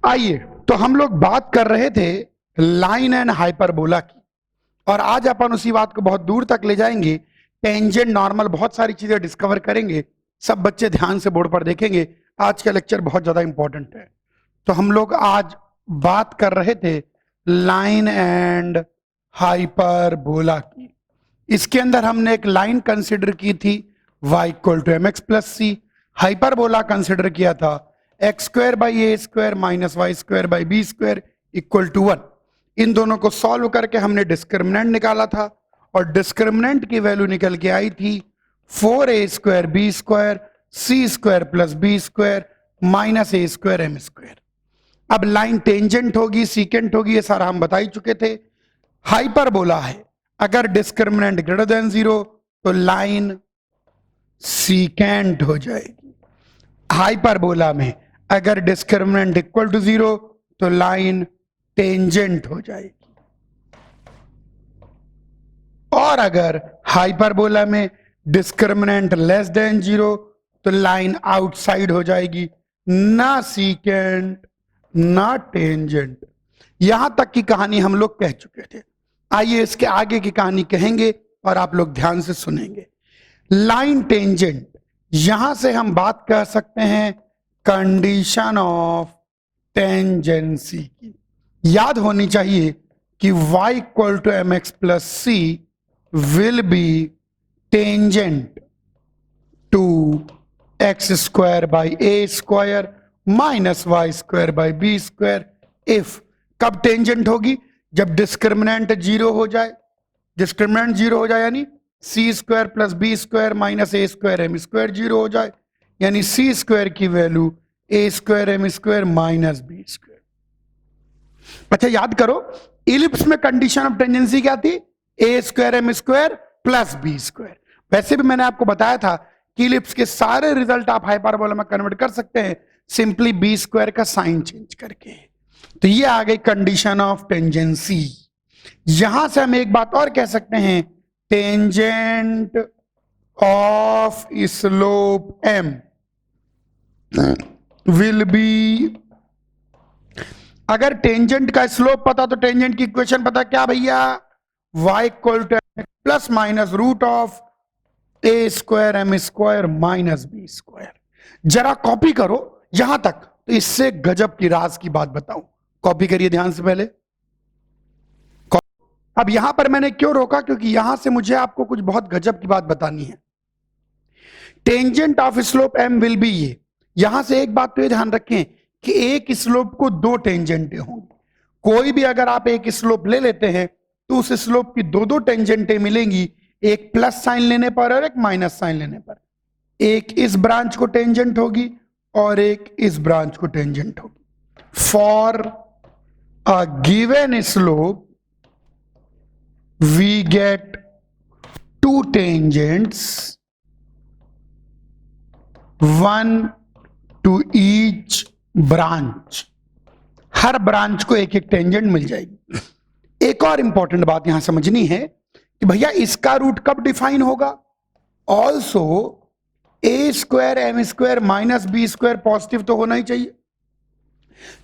आइए, तो हम लोग बात कर रहे थे लाइन एंड हाइपरबोला की, और आज अपन उसी बात को बहुत दूर तक ले जाएंगे। टेंजेंट, नॉर्मल, बहुत सारी चीजें डिस्कवर करेंगे। सब बच्चे ध्यान से बोर्ड पर देखेंगे, आज का लेक्चर बहुत ज्यादा इंपॉर्टेंट है। तो हम लोग आज बात कर रहे थे लाइन एंड हाइपरबोला की। इसके अंदर हमने एक लाइन कंसिडर की थी y equal to m x plus c. Hyperbola consider किया था x square by A square minus y square by b square equal to 1। इन दोनों को सॉल्व करके हमने डिस्क्रिमिनेंट निकाला था, और डिस्क्रिमिनेंट की वैल्यू निकल के आई थी 4a square B square C square plus B square minus A square M square. अब लाइन टेंजेंट होगी, सीकेंट होगी, ये सारा हम बता ही चुके थे। हाइपरबोला है, अगर डिस्क्रिमिनेंट ग्रेटर देन 0 तो लाइन सीकेंट हो जाएगी। हाइपरबोला में अगर डिस्क्रिमिनेंट इक्वल टू 0 तो लाइन टेंजेंट हो जाएगी, और अगर हाइपरबोला में डिस्क्रिमिनेंट लेस देन 0 तो लाइन आउटसाइड हो जाएगी, ना सीकेंट ना टेंजेंट। यहां तक की कहानी हम लोग कह चुके थे। आइए इसके आगे की कहानी कहेंगे और आप लोग ध्यान से सुनेंगे। लाइन टेंजेंट, यहां से हम बात कर सकते हैं कंडीशन ऑफ टेंजेंसी की। याद होनी चाहिए कि y equal to m x plus c will be tangent to x square by A square minus y square by b square if. कब टेंजेंट होगी? जब डिस्क्रिमिनेंट 0 हो जाए। डिस्क्रिमिनेंट 0 हो जाए यानी C square plus B square minus A square M square 0 हो जाए, यानी सी स्क्वायर की value A square M square minus B square. अच्छा याद करो, इलिप्स में कंडीशन ऑफ टेंजेंसी क्या थी? A square M square plus B square. वैसे भी मैंने आपको बताया था कि इलिप्स के सारे रिजल्ट आप हाइपरबोला में कन्वर्ट कर सकते हैं सिंपली बी स्क्वायर का साइन चेंज करके। तो ये आ गई कंडीशन ऑफ टेंजेंसी। यहां से हम एक बात और कह सकते हैं, tangent of slope m will be. अगर टेंजेंट का स्लोप पता तो टेंजेंट की इक्वेशन पता क्या भैया? y equal to plus minus root of a square M square minus B square. जरा कॉपी करो यहां तक, तो इससे गजब की राज की बात बताऊं। कॉपी करिए ध्यान से पहले। अब यहां पर मैंने क्यों रोका? क्योंकि यहां से मुझे आपको कुछ बहुत गजब की बात बतानी है। Tangent of slope m will be ये। यहां से एक बात तो ये ध्यान रखें कि एक स्लोप को दो टेंजेंटें होंगी। कोई भी अगर आप एक स्लोप ले लेते हैं तो उस स्लोप की दो टेंजेंटें मिलेंगी, एक प्लस साइन लेने पर और एक माइनस साइन लेने पर। एक इस ब्रांच को टेंजेंट होगी और एक इस ब्रांच को टेंजेंट होगी। For a given slope we get two tangents, one to each branch. हर ब्रांच को एक एक टेंजेंट मिल जाएगी। एक और इंपॉर्टेंट बात यहां समझनी है कि भैया इसका रूट कब डिफाइन होगा? Also A square M square minus B square positive तो होना ही चाहिए,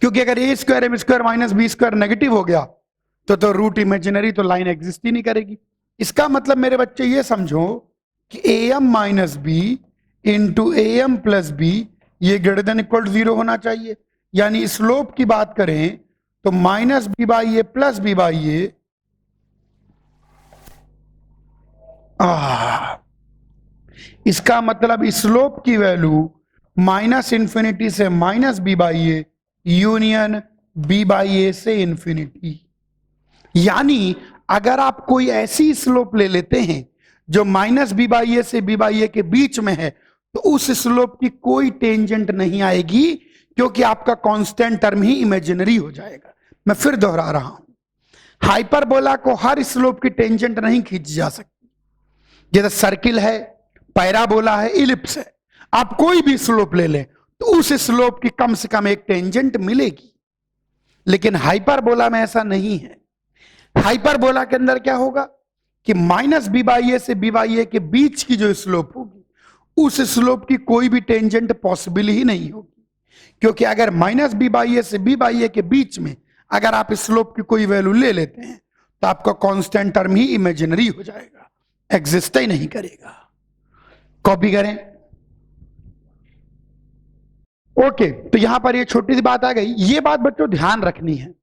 क्योंकि अगर A square M square minus B square negative हो गया तो रूट इमेजिनरी, तो लाइन एग्जिस्ट ही नहीं करेगी। इसका मतलब मेरे बच्चे ये समझो कि A M minus B into A M plus B ये ग्रेटर देन इक्वल टू 0 होना चाहिए। यानी स्लोप की बात करें तो minus B by A plus B by A, इसका मतलब स्लोप की वैल्यू माइनस इंफिनिटी से minus B by A union B by A से इंफिनिटी। यानी अगर आप कोई ऐसी स्लोप ले लेते हैं जो माइनस बी बाई ए से बी बाई ए के बीच में है, तो उस स्लोप की कोई टेंजेंट नहीं आएगी, क्योंकि आपका कांस्टेंट टर्म ही इमेजिनरी हो जाएगा। मैं फिर दोहरा रहा हूं, हाइपरबोला को हर स्लोप की टेंजेंट नहीं खींची जा सकती। जैसे सर्किल है, पैराबोला है, इलिप्स है, आप कोई भी स्लोप ले लें तो उस स्लोप की कम से कम एक टेंजेंट मिलेगी। लेकिन हाइपरबोला में ऐसा नहीं है। हाइपरबोला के अंदर क्या होगा कि माइनस बी बाई ए से बी बाई ए के बीच की जो स्लोप होगी, उस स्लोप की कोई भी टेंजेंट पॉसिबल ही नहीं होगी। क्योंकि अगर माइनस बी बाई ए से बी बाई ए के बीच में अगर आप स्लोप की कोई वैल्यू ले लेते हैं तो आपका कांस्टेंट टर्म ही इमेजिनरी हो जाएगा, एग्जिस्ट ही नहीं करेगा। कॉपी करें। ओके, तो यहां पर ये छोटी सी बात आ गई। ये बात बच्चों ध्यान रखनी है,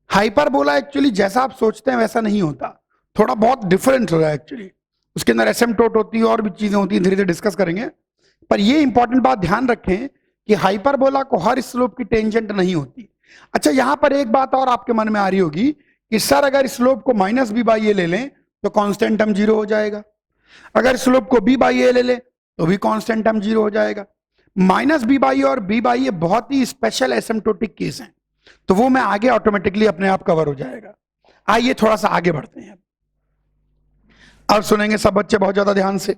हाइपरबोला एक्चुअली जैसा आप सोचते हैं वैसा नहीं होता, थोड़ा बहुत डिफरेंट हो रहा है एक्चुअली। उसके अंदर एसिम्पटोट होती है और भी चीजें होती हैं, धीरे धीरे डिस्कस करेंगे। पर ये इंपॉर्टेंट बात ध्यान रखें कि हाइपरबोला को हर स्लोप की टेंजेंट नहीं होती। अच्छा, यहां पर एक बात और आपके मन में आ रही होगी कि सर अगर स्लोप को माइनस बी बाई ए ले लें तो कांस्टेंट टर्म जीरो हो जाएगा, अगर स्लोप को बी बाई ए ले लें तो भी कांस्टेंट टर्म जीरो हो जाएगा। माइनस बी बाई और बी बाई ए बहुत ही स्पेशल एसिम्पटोटिक केस हैं, तो वो मैं आगे ऑटोमेटिकली अपने आप कवर हो जाएगा। आइए थोड़ा सा आगे बढ़ते हैं। अब सुनेंगे सब बच्चे बहुत ज्यादा ध्यान से।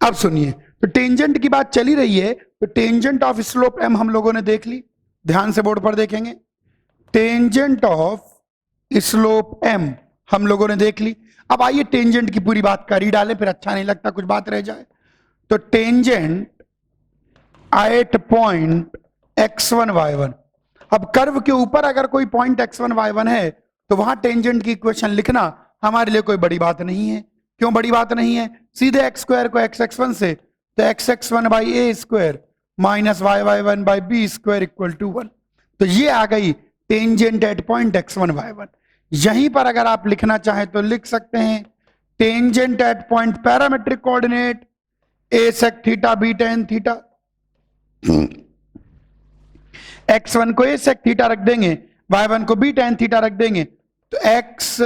अब सुनिए, तो टेंजेंट की बात चली रही है, तो टेंजेंट ऑफ स्लोप एम हम लोगों ने देख ली, ध्यान से बोर्ड पर देखेंगे। टेंजेंट ऑफ स्लोप एम हम लोगों ने देख ली। अब आइए टेंजेंट की पूरी बात कर ही डालें, फिर अच्छा नहीं लगता कुछ बात रह जाए। तो tangent at point x1 y1, अब कर्व के ऊपर अगर कोई पॉइंट x1 y1 है तो वहां टेंजेंट की इक्वेशन लिखना हमारे लिए कोई बड़ी बात नहीं है। क्यों बड़ी बात नहीं है? सीधे x स्क्वायर को x1 से, तो x1 by A square minus y1 by b square equal to 1। तो ये आ गई tangent at point x1 y1। यहीं पर अगर आप लिखना चाहें तो लिख सकते हैं tangent at point parametric coordinate a sec theta b tan theta. x1 को a sec थीटा रख देंगे, y1 को b tan थीटा रख देंगे, तो x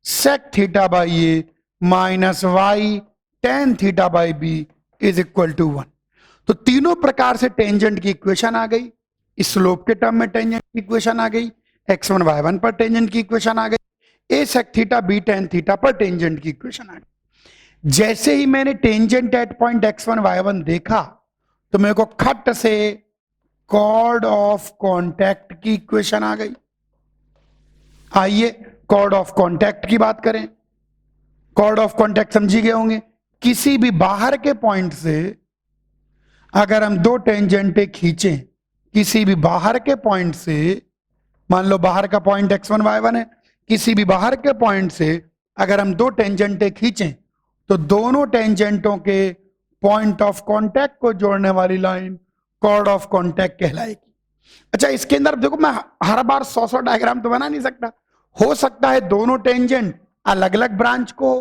sec theta by a minus y tan theta by b is equal to 1। तो तीनों प्रकार से टेंजेंट की इक्वेशन आ गई। स्लोप के टर्म में टेंजेंट की इक्वेशन आ गई, x1 y1 पर टेंजेंट की इक्वेशन आ गई, a sec theta b tan theta पर टेंजेंट की इक्वेशन आ गई। जैसे ही मैंने tangent at point x1 y1 देखा तो मेरे को खट से कॉर्ड ऑफ कॉन्टैक्ट की इक्वेशन आ गई। आइए कॉर्ड ऑफ कॉन्टैक्ट की बात करें। कॉर्ड ऑफ कॉन्टैक्ट समझी गए होंगे, किसी भी बाहर के पॉइंट से अगर हम दो टेंजेंटे खींचें, किसी भी बाहर के पॉइंट से, मान लो बाहर का पॉइंट x1 y1 है, किसी भी बाहर के पॉइंट से अगर हम दो टेंजेंटे खींचें तो दोनों टेंजेंटों के पॉइंट ऑफ कांटेक्ट को जोड़ने वाली लाइन कॉर्ड ऑफ कांटेक्ट कहलाएगी। अच्छा, इसके अंदर देखो मैं हर बार 100 डायग्राम तो बना नहीं सकता। हो सकता है दोनों टेंजेंट अलग अलग ब्रांच को,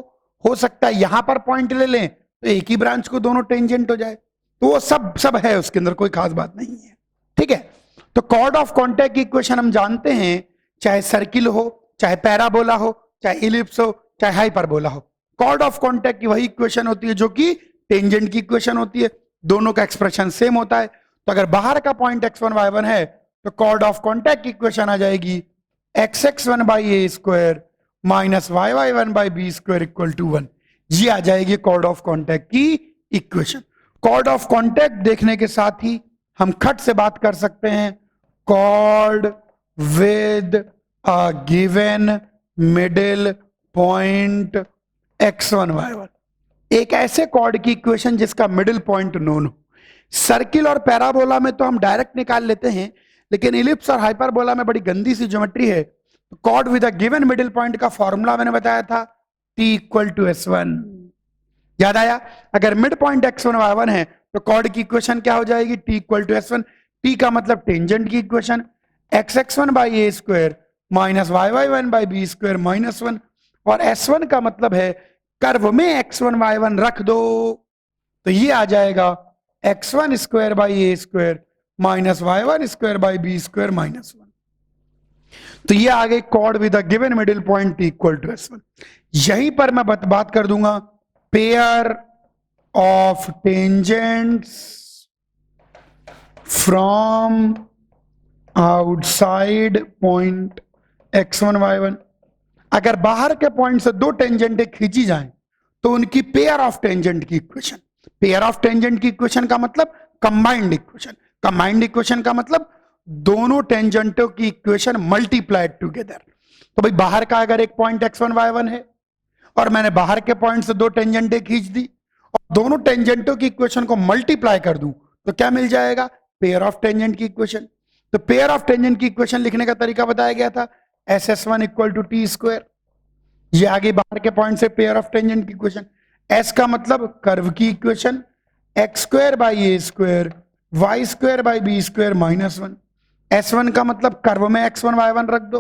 हो सकता है यहां पर पॉइंट ले लें तो एक ही ब्रांच को दोनों टेंजेंट हो जाए, तो वो सब है, उसके अंदर कोई खास बात नहीं है। ठीक है, तो कॉर्ड ऑफ कांटेक्ट की इक्वेशन हम जानते हैं, चाहे सर्किल हो, चाहे पैराबोला हो, चाहे इलिप्स हो, चाहे हाइपरबोला हो, कॉर्ड ऑफ कांटेक्ट की वही इक्वेशन होती है जो कि टेंजेंट की इक्वेशन होती है। दोनों का एक्सप्रेशन सेम होता है। तो अगर बाहर का पॉइंट x1 y1 है तो कॉर्ड ऑफ कांटेक्ट की इक्वेशन आ जाएगी x1 by A square minus y1 by b square equal to 1। ये आ जाएगी कॉर्ड ऑफ कांटेक्ट की इक्वेशन। कॉर्ड ऑफ कांटेक्ट देखने के साथ ही हम खट से बात कर सकते हैं cord with a given middle point x1 y1, एक ऐसे कॉर्ड की इक्वेशन जिसका मिडिल पॉइंट नोन हो। सर्किल और पैराबोला में तो हम डायरेक्ट निकाल लेते हैं, लेकिन इलिप्स और हाइपरबोला में बड़ी गंदी सी ज्योमेट्री है। Cord with a given middle point का फॉर्मूला मैंने बताया था t इक्वल टू s1, याद आया? अगर मिड पॉइंट x1 y1 है तो कॉर्ड की इक्वेशन क्या हो जाएगी? t equal to s1। t का मतलब टेंजेंट की equation x1 by A square minus y1 by b square minus 1, और s1 का मतलब है कर्व में x1 y1 रख दो, तो ये आ जाएगा x1 square by A square minus y1 square by b square minus 1। तो ये आ गई chord with a given middle point equal to s1। यहीं पर मैं बात कर दूंगा pair of tangents from outside point x1 y1। अगर बाहर के पॉइंट से दो टेंजेंटें खींची जाएं तो उनकी पेयर ऑफ टेंजेंट की इक्वेशन, पेयर ऑफ टेंजेंट की इक्वेशन का मतलब कंबाइंड इक्वेशन, कंबाइंड इक्वेशन का मतलब दोनों टेंजेंटों की इक्वेशन मल्टीप्लाइड टुगेदर। तो भाई बाहर का अगर एक पॉइंट x1 y1 है और मैंने बाहर के पॉइंट से दो टेंजेंटें खींच दी और दोनों टेंजेंटों की इक्वेशन को मल्टीप्लाई कर दूं तो क्या मिल जाएगा? पेयर ऑफ टेंजेंट की इक्वेशन। तो पेयर ऑफ टेंजेंट की इक्वेशन लिखने का तरीका बताया गया था, SS1 equal to T square. ये आगे बाहर के पॉइंट से पेयर ऑफ टेंजेंट की इक्वेशन। एस का मतलब कर्व की equation, x square by A square y square by b square -1। S1 का मतलब कर्व में x1 y1 रख दो,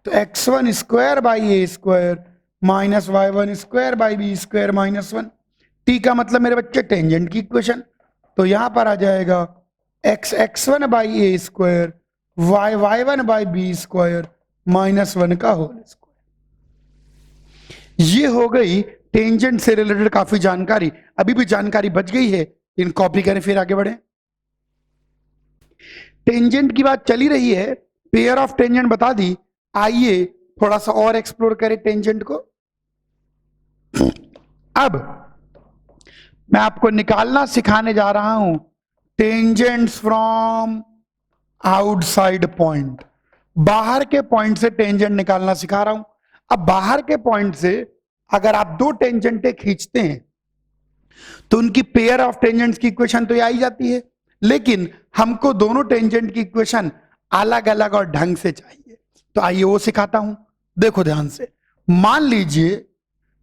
तो x1 square by A square minus y1 square by b square -1। T का मतलब मेरे बच्चे टेंजेंट की इक्वेशन, तो यहां पर आ जाएगा x1 by A square y1 by b square -1 का होल स्क्वायर। ये हो गई टेंजेंट से रिलेटेड काफी जानकारी। अभी भी जानकारी बच गई है, इन कॉपी करें फिर आगे बढ़े। टेंजेंट की बात चली रही है, पेयर ऑफ टेंजेंट बता दी, आइए थोड़ा सा और एक्सप्लोर करें टेंजेंट को। अब मैं आपको निकालना सिखाने जा रहा हूं टेंजेंट्स फ्रॉम आउटसाइड पॉइंट। बाहर के पॉइंट से टेंजेंट निकालना सिखा रहा हूं। अब बाहर के पॉइंट से अगर आप दो टेंजेंटें खींचते हैं तो उनकी पेयर ऑफ टेंजेंट्स की इक्वेशन तो आई जाती है, लेकिन हमको दोनों टेंजेंट की इक्वेशन अलग अलग और ढंग से चाहिए। तो आइए वो सिखाता हूं, देखो ध्यान से। मान लीजिए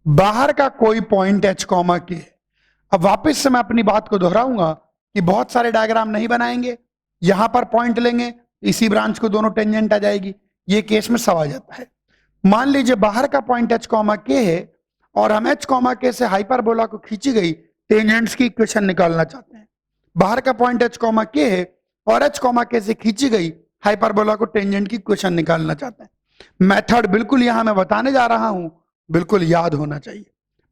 बाहर का कोई पॉइंट एच कॉमा के। अब वापस से मैं अपनी बात को दोहराऊंगा कि बहुत सारे डायग्राम नहीं बनाएंगे, यहां पर पॉइंट लेंगे, इसी ब्रांच को दोनों टेंजेंट आ जाएगी। ये केस में सब आ जाता है। मान लीजिए बाहर का पॉइंट एच कॉमा के है और हम एच कॉमा के से हाइपरबोला को खींची गई टेंजेंट्स की इक्वेशन निकालना चाहते हैं। बाहर का पॉइंट एच कॉमा के है और एच कॉमा के से खींची गई हाइपरबोला को टेंजेंट की इक्वेशन निकालना चाहते हैं। मेथड बिल्कुल यहां मैं बताने जा रहा हूं, बिल्कुल याद होना चाहिए।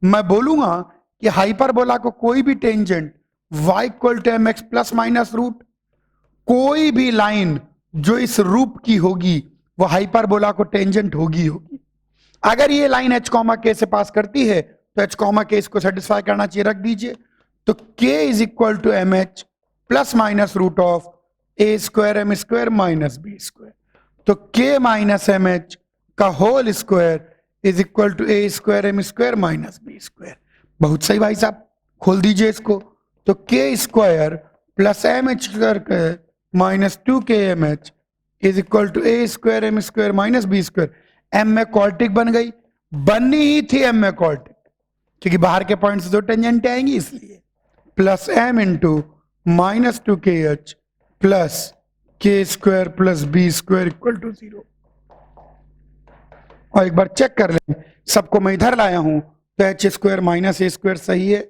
मैं बोलूंगा कि हाइपरबोला को कोई भी tangent y equal to mx plus minus root, कोई भी लाइन जो इस रूप की होगी वो हाइपरबोला को टेंजेंट होगी। अगर ये लाइन एच कॉमा के से पास करती है तो एच कॉमा के इसको सेटिस्फाई करना चाहिए, रख दीजिए। तो k is equal to m h plus minus root of a square M square minus B square. तो k माइनस एम एच का whole square is equal to A square M square minus B square. बहुत सही भाई साहब, खोल दीजिए इसको। तो k square plus m h square minus 2k m h is equal to A square M square minus B square. M में quadratic बन गई, बननी ही थी एम में क्वाड्रेटिक, क्योंकि बाहर के पॉइंट से दो टेंजेंट आएंगी इसलिए। Plus M into minus 2k H plus K square plus B square equal to 0। और एक बार चेक कर लें, सबको मैं इधर लाया हूं तो H square minus A square सही है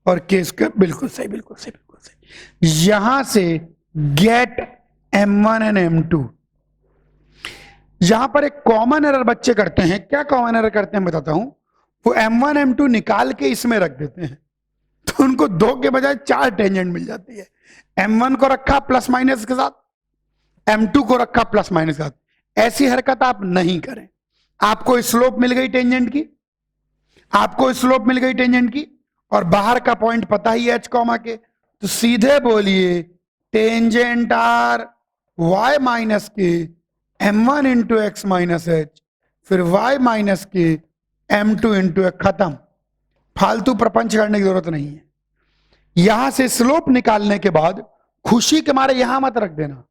और के स्क्वायर बिल्कुल सही, बिल्कुल सही, बिल्कुल सही। यहां से गेट m1 एंड m2। यहां पर एक कॉमन एरर बच्चे करते हैं। क्या कॉमन एरर करते हैं बताता हूं। वो m1 m2 निकाल के इसमें रख देते हैं, तो उनको 2 के बजाय 4 टेंजेंट मिल जाती है। m1 को रखा प्लस माइनस के साथ, m2 को रखा प्लस माइनस के साथ। ऐसी हरकत आप नहीं करें। आपको स्लोप मिल गई टेंजेंट की, आपको स्लोप मिल गई टेंजेंट की, और बाहर का पॉइंट पता ही एच कॉमा के, तो सीधे बोलिए टेंजेंट आर y माइनस के m1 into x minus H, फिर y माइनस के m2 इंटू एक्स। खत्म, फालतू प्रपंच करने की जरूरत नहीं है। यहां से स्लोप निकालने के बाद खुशी के मारे यहां मत रख देना,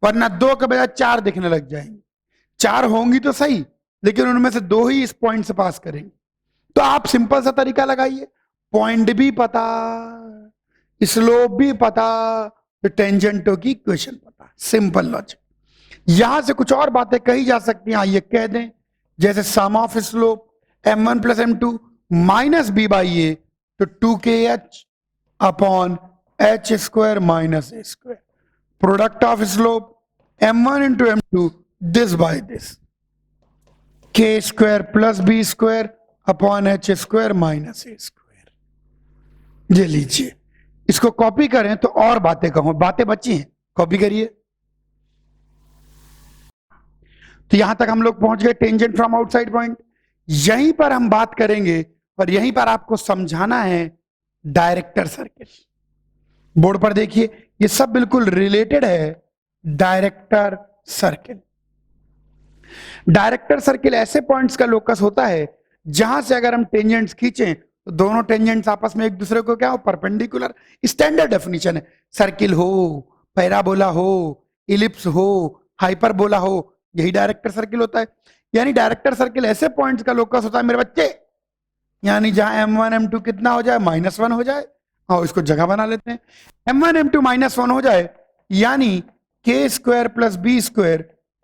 वरना 2 के बजाय 4 दिखने लग जाएंगे। 4 होंगी तो सही, लेकिन उनमें से 2 ही इस पॉइंट से पास करेंगे। तो आप सिंपल सा तरीका लगाइए, पॉइंट भी पता, स्लोप भी पता, तो टेंजेंटों की इक्वेशन पता। Simple logic. यहां से कुछ और बातें कही जा सकती हैं, आइए कह दें। जैसे sum of slope m1 plus m2 minus B by A, तो 2kh upon H square minus A square. Product of slope m1 into m2 this by this, k square plus B square upon H square minus A square. ये लीजिए, इसको copy करें तो और बातें कहूं, बातें बची हैं, कॉपी करिए। तो यहां तक हम लोग पहुंच गए टेंजेंट फ्रॉम आउटसाइड पॉइंट। यहीं पर हम बात करेंगे और यहीं पर आपको समझाना है डायरेक्टर सर्किल। बोर्ड पर देखिए, ये सब बिल्कुल रिलेटेड है डायरेक्टर सर्किल। डायरेक्टर सर्किल ऐसे पॉइंट्स का लोकस होता है जहां से अगर हम टेंजेंट्स खींचें तो दोनों टेंजेंट्स आपस में एक दूसरे को क्या हो, परपेंडिकुलर। स्टैंडर्ड डेफिनेशन है। सर्किल हो पैराबोला हो, इलिप्स हो, हाइपरबोला हो, यही डायरेक्टर सर्किल होता है। यानी डायरेक्टर सर्किल ऐसे पॉइंट्स का लोकस होता है मेरे बच्चे, यानी जहां M1 M2 कितना हो जाए, -1 हो जाए, और इसको जगह बना लेते हैं। M1 M2 -1 हो जाए यानी k² + b²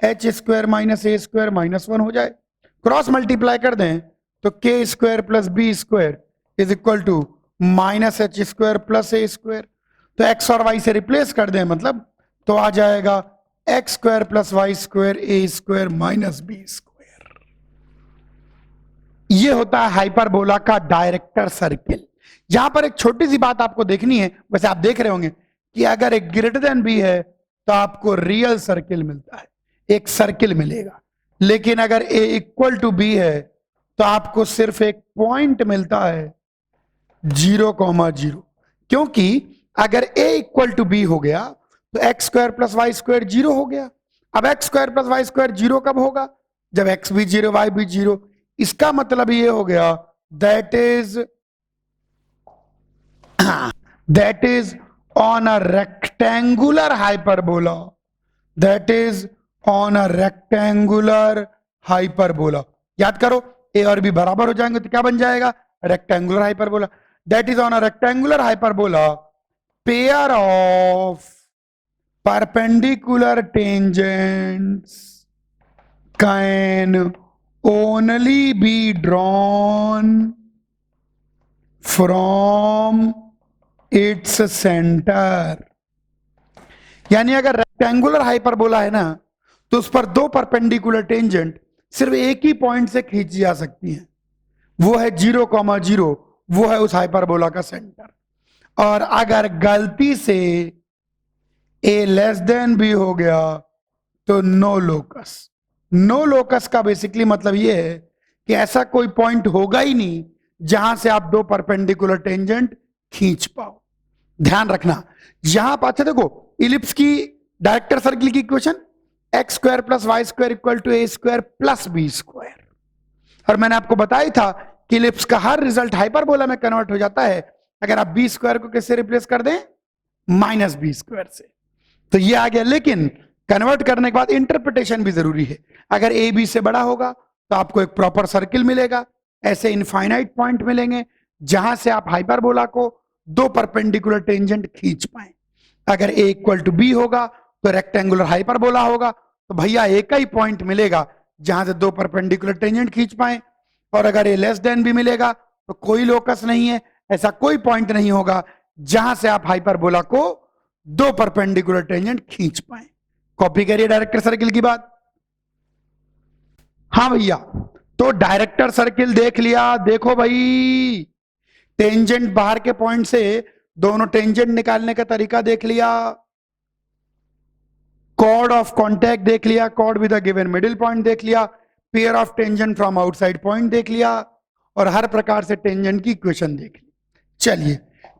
h² - a² -1 हो जाए। क्रॉस मल्टीप्लाई कर दें तो k² + b² is equal to -h² + a²। तो x और y से रिप्लेस कर दें मतलब, तो आ जाएगा x² + y² a² - b²। ये होता है हाइपरबोला का डायरेक्टर सर्किल। यहां पर एक छोटी सी बात आपको देखनी है, वैसे आप देख रहे होंगे कि अगर एक ग्रेटर देन बी है तो आपको रियल सर्किल मिलता है, एक सर्किल मिलेगा। लेकिन अगर a = b है तो आपको सिर्फ एक पॉइंट मिलता है 0,0, क्योंकि अगर a = b हो गया तो x² + y² 0 हो गया। अब x² + y² 0 कब होगा? जब x भी 0 y भी 0। इसका मतलब ये हो गया that is on a rectangular hyperbola, that is on a rectangular hyperbola. याद करो, ए और बी बराबर हो जाएंगे तो क्या बन जाएगा? Rectangular hyperbola. That is on a rectangular hyperbola, pair of perpendicular tangents can only be drawn from its center। यानी अगर रेक्टेंगुलर हाइपरबोला है ना, तो उस पर दो परपेंडिकुलर टेंजेंट सिर्फ एक ही पॉइंट से खींची जा सकती हैं, वो है 0,0, वो है उस हाइपरबोला का सेंटर। और अगर गलती से a < b हो गया तो नो लोकस। नो लोकस का बेसिकली मतलब ये है कि ऐसा कोई पॉइंट होगा ही नहीं जहां से आप दो परपेंडिकुलर टेंजेंट खींच पाओ। ध्यान रखना यहां पर, अच्छा देखो, इलिप्स की डायरेक्टर सर्किल की equation x² + y² = a² + b²। और मैंने आपको बताया था कि इलिप्स का हर रिजल्ट हाइपरबोला में कन्वर्ट हो जाता है अगर आप b² को किससे रिप्लेस कर दें? -b² से। तो ये आ गया। लेकिन कन्वर्ट करने के बाद इंटरप्रिटेशन भी जरूरी है। अगर ए बी से बड़ा होगा तो आपको एक प्रॉपर सर्किल मिलेगा। ऐसे इनफाइनाइट पॉइंट मिलेंगे जहां से आप हाइपरबोला को दो परपेंडिकुलर टेंजेंट खींच पाए। अगर a = b होगा तो रेक्टेंगुलर हाइपरबोला होगा, तो भैया एक ही पॉइंट मिलेगा जहां से दो परपेंडिकुलर टेंजेंट खींच पाए। और अगर a < b मिलेगा तो कोई लोकस नहीं है, ऐसा कोई पॉइंट नहीं होगा जहां से आप हाइपरबोला को दो परपेंडिकुलर टेंजेंट खींच पाए। कॉपी करिए डायरेक्टर सर्किल की बात। हाँ भैया, तो डायरेक्टर सर्किल देख लिया। देखो भाई, टेंजेंट बाहर के पॉइंट से दोनों टेंजेंट निकालने का तरीका देख लिया, कॉर्ड ऑफ कॉन्टैक्ट देख लिया, cord with a given middle point देख लिया, pair of tangent from outside point देख लिया, और हर प्रकार से टेंजेंट की इक्वेशन देख ली। चलिए,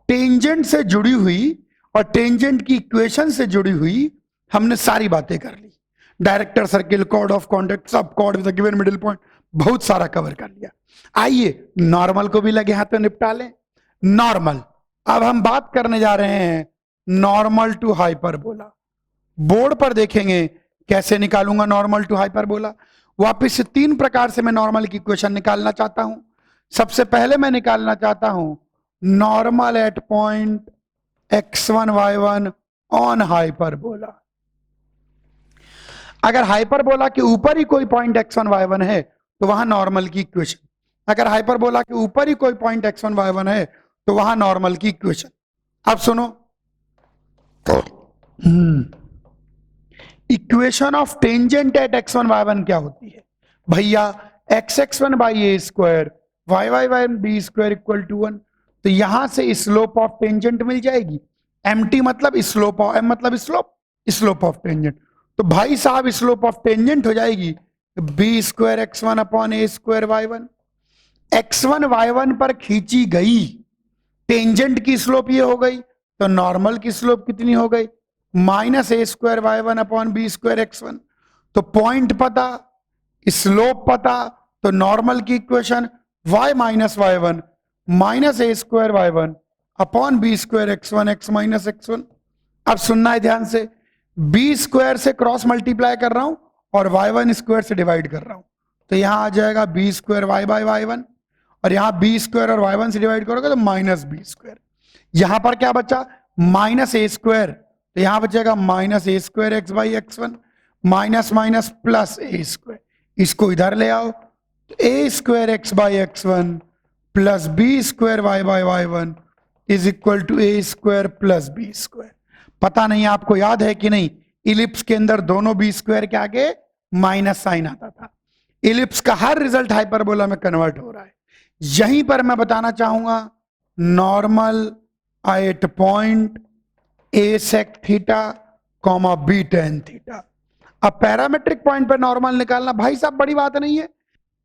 टेंजेंट से जुड़ी हुई और टेंजेंट की इक्वेशन से जुड़ी हुई हमने सारी बातें कर ली। Director circle, chord of contact, सब, chord with a given middle point, बहुत सारा कवर कर लिया। आइए नॉर्मल को भी लगे हाथ तो निपटा लें। नॉर्मल, अब हम बात करने जा रहे हैं नॉर्मल टू हाइपरबोला। बोर्ड पर देखेंगे कैसे निकालूंगा नॉर्मल टू हाइपरबोला। वापिस से तीन प्रकार से मैं नॉर्मल की इक्वेशन निकालना चाहता हूं। सबसे पहले मैं निकालना चाहता हूं normal at point x1 y1 on hyperbola. अगर हाइपरबोला के ऊपर ही कोई पॉइंट x1 y1 है तो वहां नॉर्मल की इक्वेशन। अगर हाइपरबोला के ऊपर ही कोई पॉइंट x1 y1 है तो वहां नॉर्मल की इक्वेशन। अब सुनो, equation of tangent at x1 y1 क्या होती है भैया? x(x1) by a², y(y1) b² = 1। तो यहां से स्लोप ऑफ टेंजेंट मिल जाएगी। mt मतलब स्लोप ऑफ, m मतलब स्लोप, स्लोप ऑफ टेंजेंट। तो भाई साहब स्लोप ऑफ टेंजेंट हो जाएगी b² x1 / a² y1। x1 y1 पर खींची गई टेंजेंट की स्लोप ये हो गई, तो नॉर्मल की स्लोप कितनी हो गई? -a² y1 / b² x1। तो पॉइंट पता, स्लोप पता, तो नॉर्मल की equation y - y1 -a² y1 / b² x1 x - x1। अब सुनना है ध्यान से, बी स्क्वायर से क्रॉस मल्टीप्लाई कर रहा हूं और y1 स्क्वायर से डिवाइड कर रहा हूं, तो यहां आ जाएगा B square Y by y1, और यहां बी स्क्वायर और y1 से डिवाइड करोगे तो माइनस बी स्क्वायर। यहां पर क्या बचा, माइनस ए स्क्वायर, तो यहां बचेगा minus A square X by x1, minus minus plus A square, इसको इधर ले आओ, तो A square X by x1 plus B square Y by y1 is equal to A square plus B square. पता नहीं आपको याद है कि नहीं, इलिप्स के अंदर दोनों बी स्क्वायर के आगे माइनस साइन आता था। इलिप्स का हर रिजल्ट हाइपरबोला में कन्वर्ट हो रहा है। यहीं पर मैं बताना चाहूंगा normal at point A sec theta comma B tan theta. अब पैरामेट्रिक पॉइंट पर नॉर्मल निकालना भाई साहब बड़ी बात नहीं है,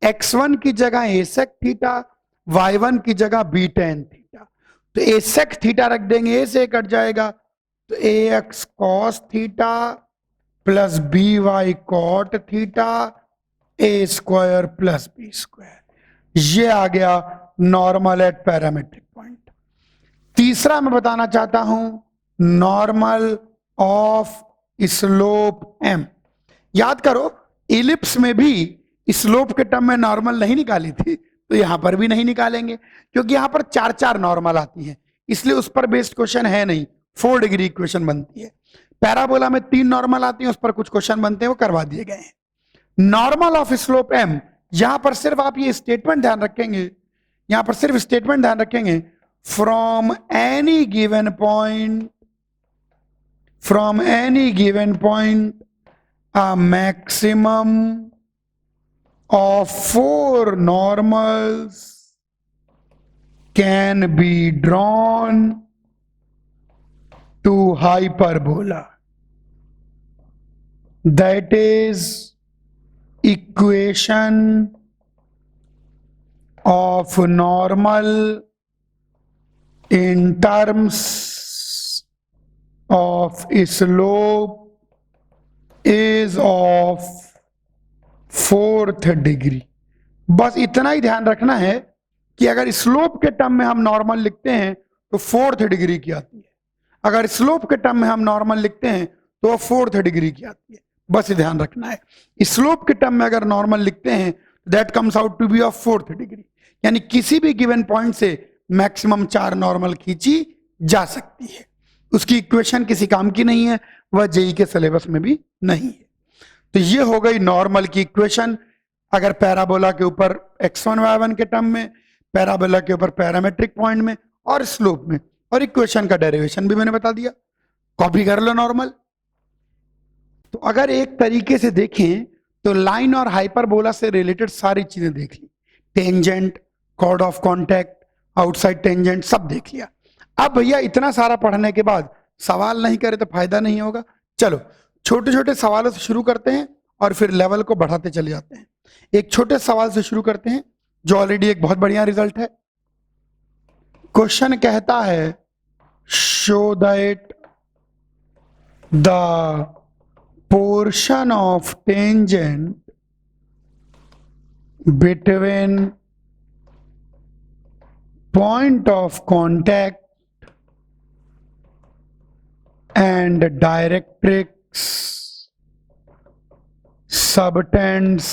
x1 की जगह ए सेक थीटा, y1 की जगह बी टेन थीटा, तो ए सेक थीटा रख देंगे, ए से कट जाएगा, तो A X cos theta plus B Y cot theta A square plus B square, ये आ गया नॉर्मल एट पैरामेट्रिक पॉइंट। तीसरा मैं बताना चाहता हूं नॉर्मल ऑफ स्लोप एम। याद करो इलिप्स में भी स्लोप के टर्म में नॉर्मल नहीं निकाली थी, तो यहां पर भी नहीं निकालेंगे क्योंकि यहां पर चार चार नॉर्मल आती है, इसलिए उस पर बेस्ड क्वेश्चन है नहीं, 4 डिग्री इक्वेशन बनती है। पैराबोला में 3 नॉर्मल आती है, उस पर कुछ क्वेश्चन बनते हैं, वो करवा दिए गए हैं। नॉर्मल ऑफ स्लोप एम, यहां पर सिर्फ आप ये स्टेटमेंट ध्यान रखेंगे, यहां पर सिर्फ स्टेटमेंट ध्यान रखेंगे, from any given point a maximum of 4 normals can be drawn to hyperbola. That is equation of normal in terms of slope is of 4th degree. बस इतना ही ध्यान रखना है कि अगर स्लोप के टर्म में हम नॉर्मल लिखते हैं तो 4th डिग्री की आती है, अगर स्लोप के टर्म में हम नॉर्मल लिखते हैं तो 4th डिग्री की आती है, बस ध्यान रखना है। स्लोप के टर्म में अगर नॉर्मल लिखते हैं that comes out to be of 4th degree, यानी किसी भी गिवन पॉइंट से मैक्सिमम 4 नॉर्मल खींची जा सकती है। उसकी इक्वेशन किसी काम की नहीं है, वह जेई के सिलेबस में भी नहीं है। तो ये हो गई नॉर्मल की इक्वेशन, अगर पैराबोला के ऊपर x1 y1 के टर्म में, पैराबोला के ऊपर पैरामेट्रिक पॉइंट में और स्लोप में, और इक्वेशन का डेरिवेशन भी मैंने बता दिया, कॉपी कर लो नॉर्मल। तो अगर एक तरीके से देखें तो लाइन और हाइपरबोला से रिलेटेड सारी चीजें देख ली, tangent, chord of contact, outside tangent, सब देख लिया। अब भैया इतना सारा पढ़ने के बाद सवाल नहीं करे तो फायदा नहीं होगा। चलो छोटे छोटे सवालों से शुरू करते हैं और फिर लेवल को बढ़ाते चले जाते हैं। एक छोटे सवाल से शुरू करते हैं जो ऑलरेडी एक बहुत बढ़िया रिजल्ट है। क्वेश्चन कहता है show that the portion of tangent between point of contact and directrix subtends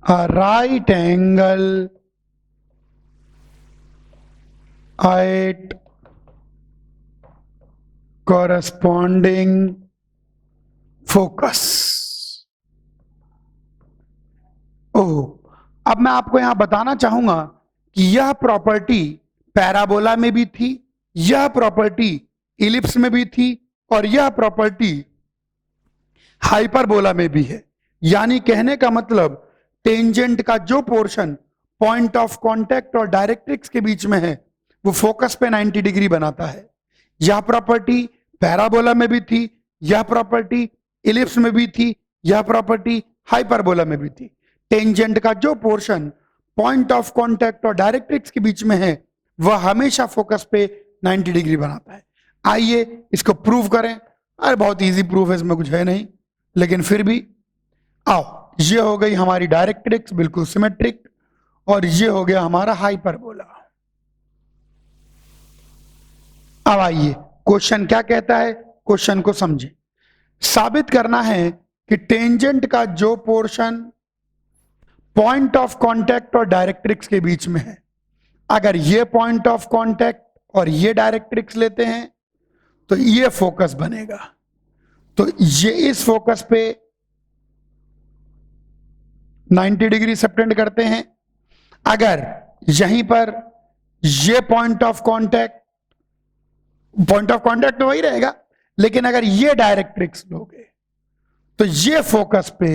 a right angle at corresponding focus। अब मैं आपको यहां बताना चाहूंगा कि यह प्रॉपर्टी पैराबोला में भी थी, यह प्रॉपर्टी इलिप्स में भी थी, और यह प्रॉपर्टी हाइपरबोला में भी है। यानी कहने का मतलब टेंजेंट का जो पोर्शन पॉइंट ऑफ कांटेक्ट और डायरेक्ट्रिक्स के बीच में है वो फोकस पे 90 डिग्री बनाता है। यह प्रॉपर्टी पैराबोला में भी थी, यह प्रॉपर्टी इलिप्स में भी थी, यह प्रॉपर्टी हाइपरबोला में भी थी। टेंजेंट का जो पोर्शन पॉइंट ऑफ कांटेक्ट और डायरेक्ट्रिक्स के बीच में है वह हमेशा फोकस पे 90 डिग्री बनाता है। आइए इसको प्रूव करें। अरे बहुत इजी प्रूफ है, इसमें कुछ है नहीं, लेकिन फिर भी आओ। ये हो गई हमारी डायरेक्ट्रिक्स बिल्कुल सिमेट्रिक, और ये हो गया हमारा हाइपरबोला। अब आइए क्वेश्चन क्या कहता है, क्वेश्चन को समझे। साबित करना है कि टेंजेंट का जो पोर्शन पॉइंट ऑफ कांटेक्ट और डायरेक्ट्रिक्स के बीच में है, अगर ये पॉइंट ऑफ कांटेक्ट और ये डायरेक्ट्रिक्स लेते हैं तो ये फोकस बनेगा। तो ये इस फोकस पे 90 डिग्री सबटेंड करते हैं। अगर यहीं पर ये पॉइंट ऑफ कांटेक्ट तो वही रहेगा, लेकिन अगर ये डायरेक्ट्रिक्स लोगे तो ये फोकस पे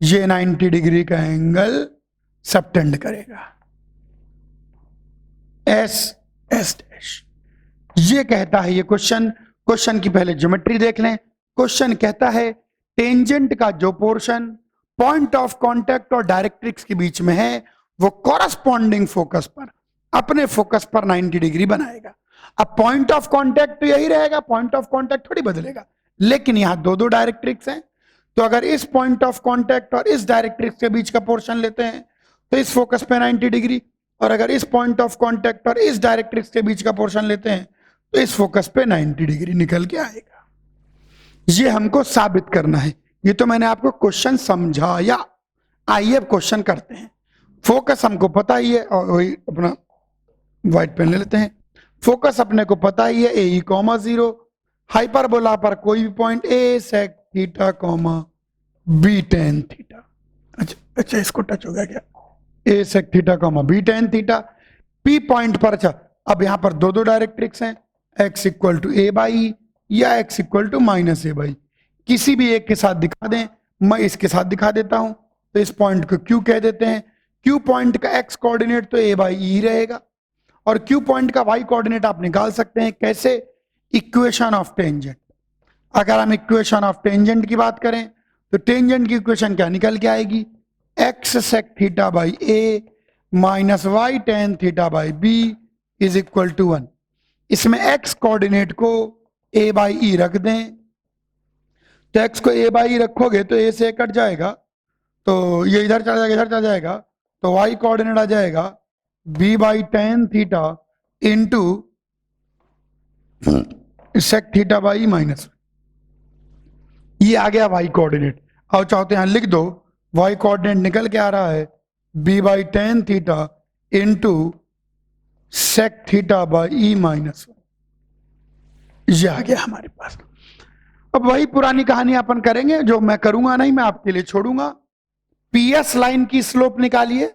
ये 90 डिग्री का एंगल सबटेंड करेगा। एस एस डैश ये कहता है ये क्वेश्चन। क्वेश्चन की पहले ज्योमेट्री देख लें। क्वेश्चन कहता है टेंजेंट का जो पोर्शन पॉइंट ऑफ कांटेक्ट और डायरेक्ट्रिक्स के बीच में है वो कॉरस्पॉन्डिंग फोकस पर अपने फोकस पर 90 डिग्री बनाएगा। अब पॉइंट ऑफ कांटेक्ट तो यही रहेगा, पॉइंट ऑफ कांटेक्ट थोड़ी बदलेगा, लेकिन यहां दो दो डायरेक्ट्रिक्स हैं। तो अगर इस पॉइंट ऑफ कांटेक्ट और इस डायरेक्ट्रिक्स के बीच का पोर्शन लेते हैं तो इस फोकस पे 90 डिग्री, और अगर इस पॉइंट ऑफ कांटेक्ट और इस डायरेक्ट्रिक्स के बीच का पोर्शन लेते हैं तो इस फोकस पे 90 डिग्री निकल के आएगा। ये हमको साबित करना है। ये तो मैंने आपको क्वेश्चन समझाया। आइए अब क्वेश्चन करते हैं। फोकस हमको पता ही है, और वही अपना व्हाइट पेन ले लेते हैं। फोकस अपने को पता ही है ए कॉमा 0, हाइपरबोला पर कोई भी पॉइंट ए sec theta comma B tan theta. अच्छा इसको टच हो गया क्या, A sec theta comma B tan theta. P point पर, अच्छा अब यहां पर दो दो डायरेक्ट्रिक्स हैं, x इक्वल टू ए बाई या x इक्वल टू माइनस ए बाई। किसी भी एक के साथ दिखा दें, मैं इसके साथ दिखा देता हूं। तो इस पॉइंट को Q कह देते हैं। Q पॉइंट का x कोऑर्डिनेट तो a बाई ई रहेगा, और Q पॉइंट का y कोऑर्डिनेट आप निकाल सकते हैं कैसे, इक्वेशन ऑफ टेंजेंट। अगर हम इक्वेशन ऑफ टेंजेंट की बात करें तो टेंजेंट की इक्वेशन क्या निकल के आएगी, x sec theta by a minus y tan theta by b is equal to 1। इसमें x कोऑर्डिनेट को a बाई ई रख दें, तो x को a बाई ई रखोगे तो a से कट जाएगा, तो ये इधर चला जाएगा, इधर चला जाएगा, तो y कोऑर्डिनेट आ जाएगा b by tan theta into sec theta by minus. ये आ गया y कोऑर्डिनेट। और चाहते हैं लिख दो, y कोऑर्डिनेट निकल के आ रहा है b by tan theta into sec theta by e minus. ये आ गया हमारे पास। अब वही पुरानी कहानी अपन करेंगे, जो मैं करूंगा नहीं, मैं आपके लिए छोड़ूंगा। पीएस लाइन की स्लोप निकालिए।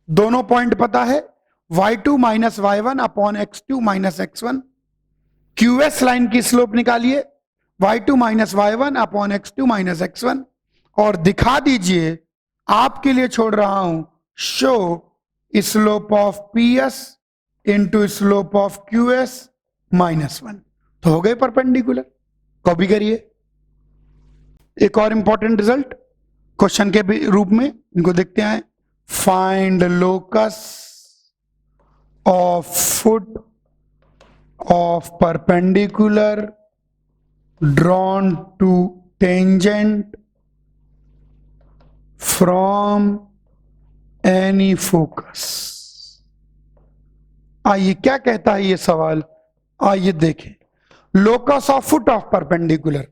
दोनों पॉइंट पता है, y2 minus y1 upon x2 minus x1। QS line की स्लोप निकालिए, y2 minus y1 upon x2 minus x1। और दिखा दीजिए, आपके लिए छोड़ रहा हूं, show slope of PS into slope of QS minus 1। तो हो गए परपेंडिकुलर। कॉपी करिए। एक और इंपॉर्टेंट रिजल्ट क्वेश्चन के रूप में, इनको देखते हैं। Find locus of foot of perpendicular drawn to tangent from any focus. आइए क्या कहता है ये सवाल, आइए देखें। Locus of foot of perpendicular,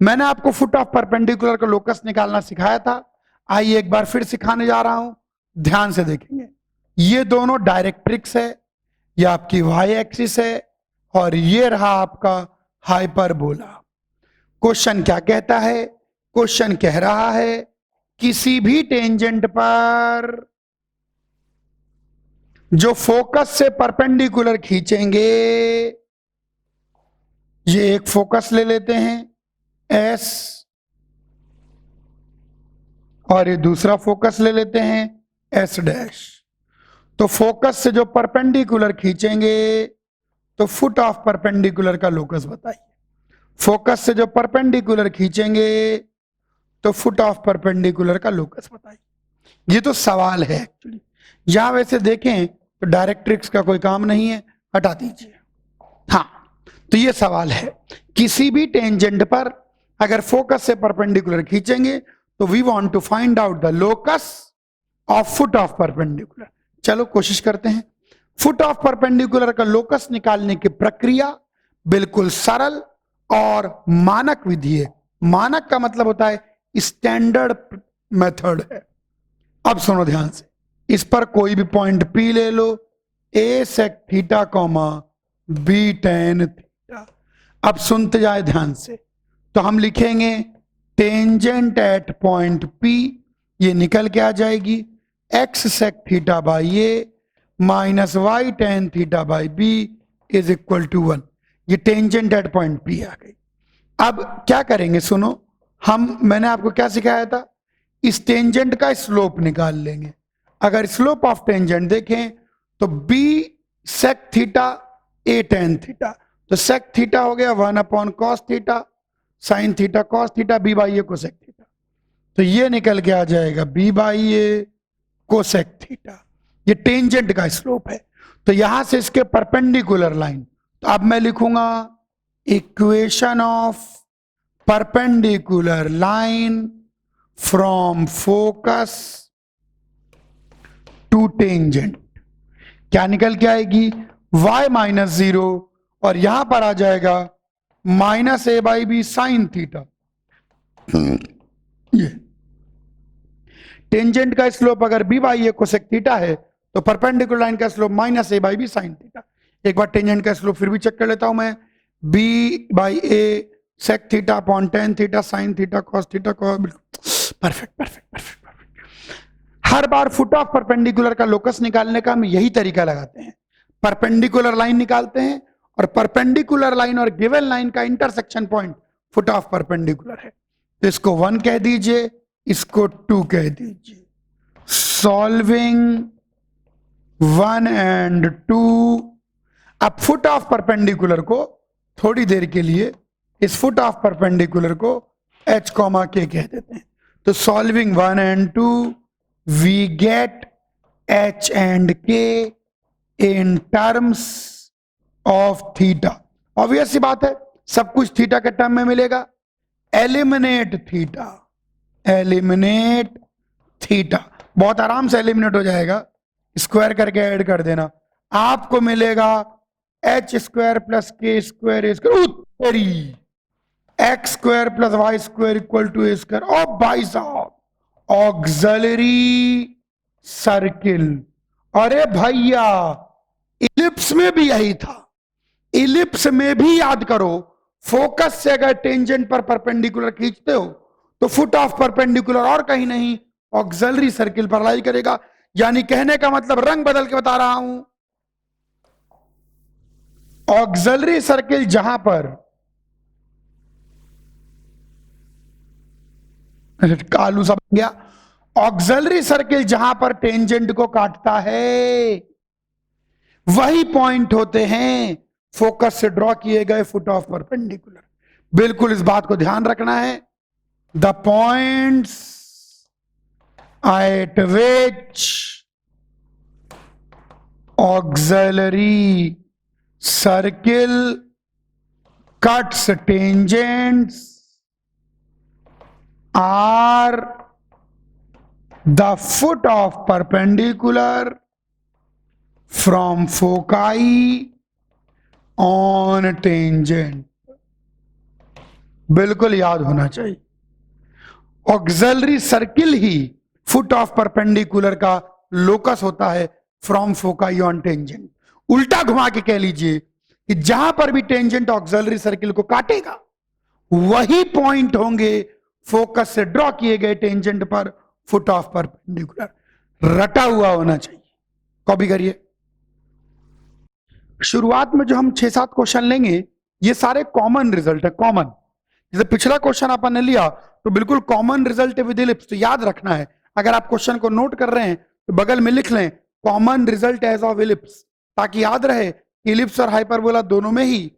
मैंने आपको फुट ऑफ परपेंडिकुलर का लोकस निकालना सिखाया था। आइए एक बार फिर सिखाने जा रहा हूं, ध्यान से देखेंगे। ये दोनों डायरेक्ट्रिक्स है, ये आपकी वाई एक्सिस है, और ये रहा आपका हाइपरबोला। क्वेश्चन क्या कहता है, क्वेश्चन कह रहा है किसी भी टेंजेंट पर जो फोकस से परपेंडिकुलर खींचेंगे, ये एक फोकस ले लेते हैं S, और ये दूसरा फोकस ले लेते हैं S डैश। तो फोकस से जो परपेंडिकुलर खींचेंगे तो फुट ऑफ परपेंडिकुलर का लोकस बताइए। फोकस से जो परपेंडिकुलर खींचेंगे तो फुट ऑफ परपेंडिकुलर का लोकस बताइए। ये तो सवाल है एक्चुअली। यहां वैसे देखें तो डायरेक्ट्रिक्स का कोई काम नहीं है, हटा दीजिए। हाँ, तो ये सवाल है, किसी भी टेंजेंट पर अगर फोकस से परपेंडिकुलर खींचेंगे तो we want to find out the locus of foot of perpendicular. चलो कोशिश करते हैं। फुट ऑफ परपेंडिकुलर का लोकस निकालने की प्रक्रिया बिल्कुल सरल और मानक विधि है। मानक का मतलब होता है स्टैंडर्ड मेथड है। अब सुनो ध्यान से, इस पर कोई भी पॉइंट P ले लो, A sec theta comma B tan theta. अब सुनते जाए ध्यान से, तो हम लिखेंगे टेंजेंट एट पॉइंट P, ये निकल के आ जाएगी x sec theta by A minus y tan theta by B is equal to 1। ये टेंजेंट एट पॉइंट P आ गई। अब क्या करेंगे सुनो, मैंने आपको क्या सिखाया था, इस टेंजेंट का स्लोप निकाल लेंगे। अगर स्लोप ऑफ टेंजेंट देखें तो B sec theta A tan theta, तो sec थीटा हो गया 1 upon cos theta sin theta cos theta B by A cosec theta, तो ये निकल के आ जाएगा B by A cosec theta. ये टेंजेंट का स्लोप है। तो यहां से इसके परपेंडिकुलर लाइन, तो अब मैं लिखूंगा equation of perpendicular line from focus to tangent. क्या निकल के आएगी, y माइनस 0 और यहां पर आ जाएगा minus A by B sine theta. ये टेंजेंट का स्लोप अगर B by A cosec theta है तो परपेंडिकुलर लाइन का slope minus A by B sine theta. एक बार टेंजेंट का स्लोप फिर भी चेक कर लेता हूं मैं, B by A sec theta upon tan theta sine theta cos theta को, परफेक्ट परफेक्ट परफेक्ट परफेक्ट। हर बार फुट ऑफ परपेंडिकुलर का लोकस निकालने का हम यही तरीका लगाते हैं, परपेंडिकुलर लाइन निकालते हैं और परपेंडिकुलर लाइन और गिवन लाइन का intersection point foot of perpendicular है, तो इसको 1 कह दीजिए, इसको 2 कह दीजिए। Solving 1 and 2। अब फुट ऑफ परपेंडिकुलर को थोड़ी देर के लिए, इस फुट ऑफ परपेंडिकुलर को h कॉमा k कह देते हैं। तो solving 1 and 2 we get h and k in terms of theta. Obvious सी बात है, सब कुछ थीटा के टर्म में मिलेगा। एलिमिनेट थीटा, एलिमिनेट थीटा, बहुत आराम से एलिमिनेट हो जाएगा, स्क्वायर करके ऐड कर देना, आपको मिलेगा h square plus k square square x square plus y square equal to A square. और भाई साहब ऑक्सिलरी सर्किल, अरे भैया इलिप्स में भी यही था। इलिप्स में भी याद करो, फोकस से अगर टेंजेंट पर परपेंडिकुलर खींचते हो तो फुट ऑफ परपेंडिकुलर और कहीं नहीं, ऑक्सिलरी सर्किल पर लाई करेगा। यानी कहने का मतलब, रंग बदल के बता रहा हूं, ऑक्सिलरी सर्किल जहां पर, कालू सा बन गया, ऑक्सिलरी सर्किल जहां पर टेंजेंट को काटता है वही पॉइंट होते हैं फोकस से ड्रॉ किए गए फुट ऑफ परपेंडिकुलर। बिल्कुल इस बात को ध्यान रखना है, the points at which auxiliary circle cuts tangents are the foot of perpendicular from foci on tangent। बिल्कुल याद होना चाहिए, auxiliary circle he foot of perpendicular का लोकस होता है फ्रॉम फोकाई ऑन टेंजेंट। उल्टा घुमा के कह लीजिए कि जहां पर भी टेंजेंट ऑक्सिलरी सर्किल को काटेगा वही पॉइंट होंगे फोकस से ड्रॉ किए गए टेंजेंट पर फुट ऑफ परपेंडिकुलर। रटा हुआ होना चाहिए, कॉपी करिए। शुरुआत में जो हम 6-7 क्वेश्चन लेंगे ये सारे कॉमन रिजल्ट है, कॉमन। जैसे पिछला क्वेश्चन अपन ने लिया तो बिल्कुल कॉमन रिजल्ट विद इलिप्स, तो याद रखना है, अगर आप क्वेश्चन को नोट कर रहे हैं तो बगल में लिख लें common result as of ellipse, ताकि याद रहे इलिप्स और हाइपरबोला दोनों में ही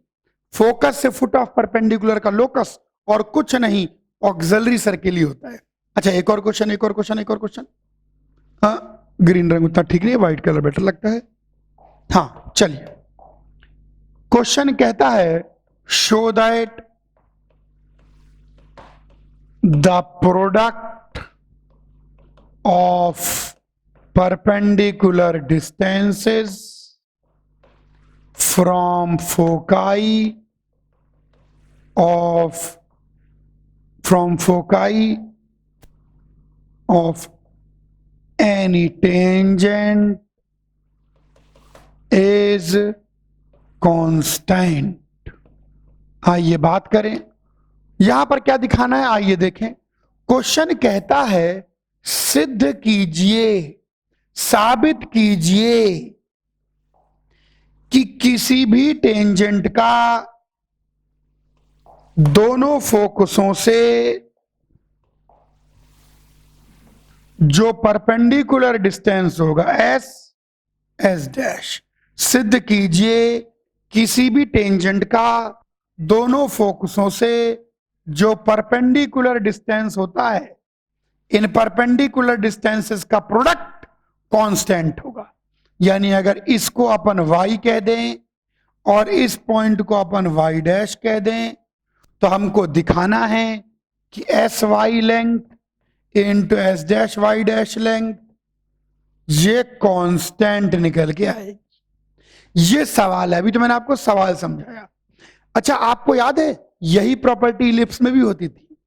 फोकस से फुट ऑफ परपेंडिकुलर का लोकस और कुछ नहीं ऑक्सिलरी सर्किल ही होता है। अच्छा एक और क्वेश्चन, एक और क्वेश्चन, एक और क्वेश्चन। हाँ ग्रीन रंग उतना ठीक नहीं है, व्हाइट कलर बेटर लगता है। हाँ चलिए, क्वेश्चन कहता है show that the product of perpendicular distances from foci of from foci of any tangent is constant। आइए बात करें, यहां पर क्या दिखाना है, आइए देखें। क्वेश्चन कहता है सिद्ध कीजिए, साबित कीजिए कि किसी भी टेंजेंट का दोनों फोकसों से जो परपेंडिकुलर डिस्टेंस होगा एस डैश, सिद्ध कीजिए किसी भी टेंजेंट का दोनों फोकसों से जो परपेंडिकुलर डिस्टेंस होता है, इन परपेंडिकुलर डिस्टेंसेस का प्रोडक्ट कांस्टेंट होगा। यानी अगर इसको अपन y कह दें और इस पॉइंट को अपन y डैश कह दें, तो हमको दिखाना है कि S Y length into S dash Y dash length ये कांस्टेंट निकल के आएगी। ये सवाल है, अभी तो मैंने आपको सवाल समझाया। अच्छा, आपको याद है यही प्रॉपर्टी इलिप्स में भी होती थी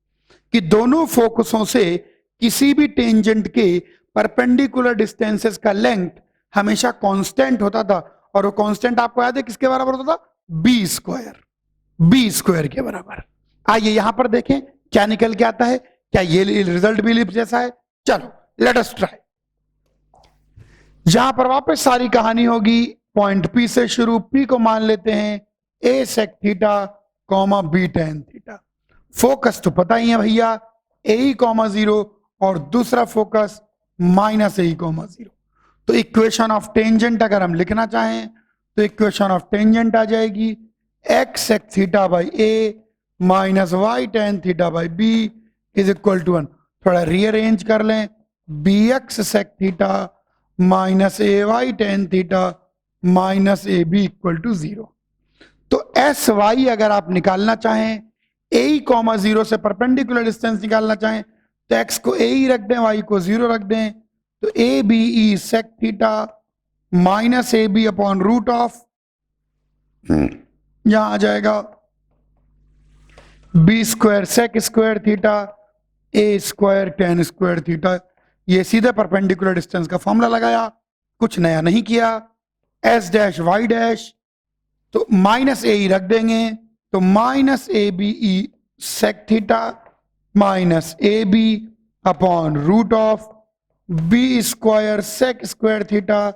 कि दोनों फोकसों से किसी भी टेंजेंट के परपेंडिकुलर डिस्टेंसेस का लेंथ हमेशा कांस्टेंट होता था, और वो कांस्टेंट आपको याद है किसके बराबर होता था, बी स्क्वायर के बराबर। आइए यहां पर देखें क्या निकल के आता है, क्या ये रिजल्ट भी इलिप्स जैसा है। चलो लेट अस ट्राई। यहां पर वापस सारी कहानी होगी, पॉइंट पी से शुरू, पी को मान लेते हैं A sec theta comma B tan theta. Focus तो पता ही है भैया, ए कॉमा 0 और दूसरा फोकस माइनस ए कॉमा 0। तो इक्वेशन ऑफ टेंजेंट अगर हम लिखना चाहें तो इक्वेशन ऑफ टेंजेंट आ जाएगी x sec theta by a minus y tan theta by b is equal to 1। थोड़ा रीअरेंज कर लें, b x sec theta minus a y tan theta minus A b equal to 0। तो S Y अगर आप निकालना चाहें, ए comma 0 से perpendicular distance निकालना चाहें तो एक्स को ए ही रख दें, वाई को 0 रख दें, तो A B E sec theta minus A B upon root of, यहां आ जाएगा B square sec square theta ए स्क्वायर टेन स्क्वायर थीटा। ये सीधे परपेंडिकुलर डिस्टेंस का फॉर्मूला लगाया, कुछ नया नहीं किया। एस डैश वाई डैश तो माइनस ए रख देंगे, तो minus A B E sec theta minus A B upon root of b square sec square theta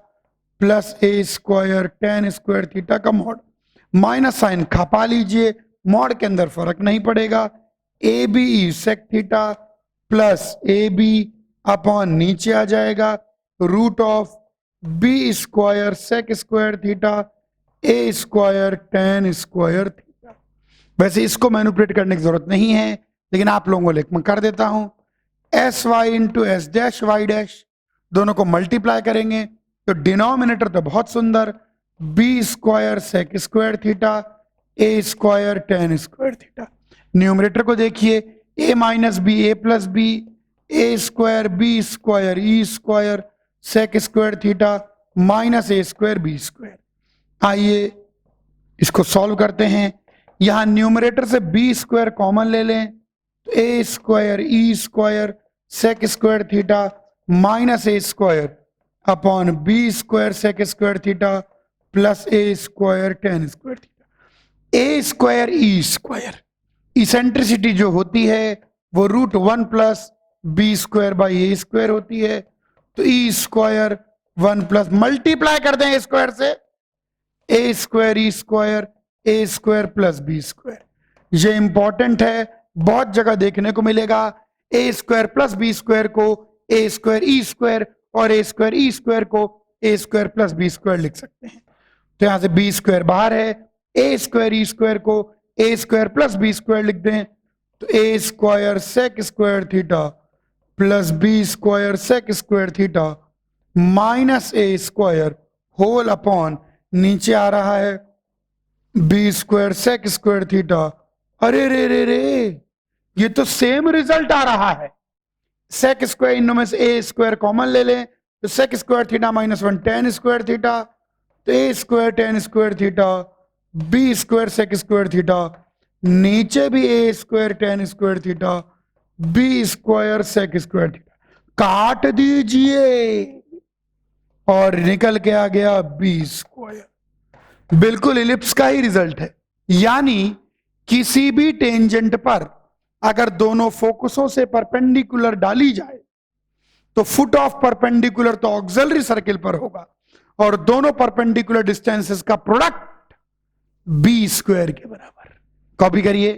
plus A square tan square theta का मॉड। माइनस साइन खपा लीजिए, mod के अंदर फर्क नहीं पड़ेगा। A B E sec theta plus a B upon नीचे आ जाएगा root of b square sec square theta A square tan square theta. वैसे इसको मैनिपुलेट करने की जरूरत नहीं है, लेकिन आप लोगों को लिख मैं कर देता हूं। S Y into S dash Y dash, दोनों को मल्टीप्लाई करेंगे तो डिनोमिनेटर तो बहुत सुंदर, B square sec square theta ए square tan square theta. Numerator को देखिए, A minus B A plus B A square B square E square sec square theta minus A square B square. आइए इसको solve करते हैं। यहां numerator से B square common ले लें तो A square E square sec square theta minus A square upon B square sec square theta plus A square tan square theta. A square E square, eccentricity जो होती है वो root 1 plus B square by A square होती है, तो E square 1 plus multiply कर दें ए square से, ए स्क्वायर ई स्क्वायर ए स्क्वायर प्लस बी स्क्वायर। ये इंपॉर्टेंट है, बहुत जगह देखने को मिलेगा। ए स्क्वायर प्लस बी स्क्वायर को ए स्क्वायर ई स्क्वायर और ए स्क्वायर ई स्क्वायर को A square plus B square लिख सकते हैं। तो यहां से बी स्क्वायर बाहर है, ए स्क्वायर ई स्क्वायर को A square plus B square लिख दें तो A square sec square theta plus B square sec square theta minus A square whole upon नीचे आ रहा है B square sec square theta. अरे रे रे रे, ये तो सेम रिजल्ट आ रहा है। सेक स्क्वायर इनमें से ए स्क्वायर कॉमन ले लें तो sec square theta minus 1 tan square theta, तो A square tan square theta B square sec square theta नीचे भी A square tan square theta B square sec square theta काट दीजिए और निकल के आ गया बी स्क्वायर। बिल्कुल इलिप्स का ही रिजल्ट है। यानी किसी भी टेंजेंट पर अगर दोनों फोकसों से परपेंडिकुलर डाली जाए तो फुट ऑफ परपेंडिकुलर तो ऑक्सिलरी सर्किल पर होगा और दोनों परपेंडिकुलर डिस्टेंसेस का प्रोडक्ट बी स्क्वायर के बराबर। कॉपी करिए।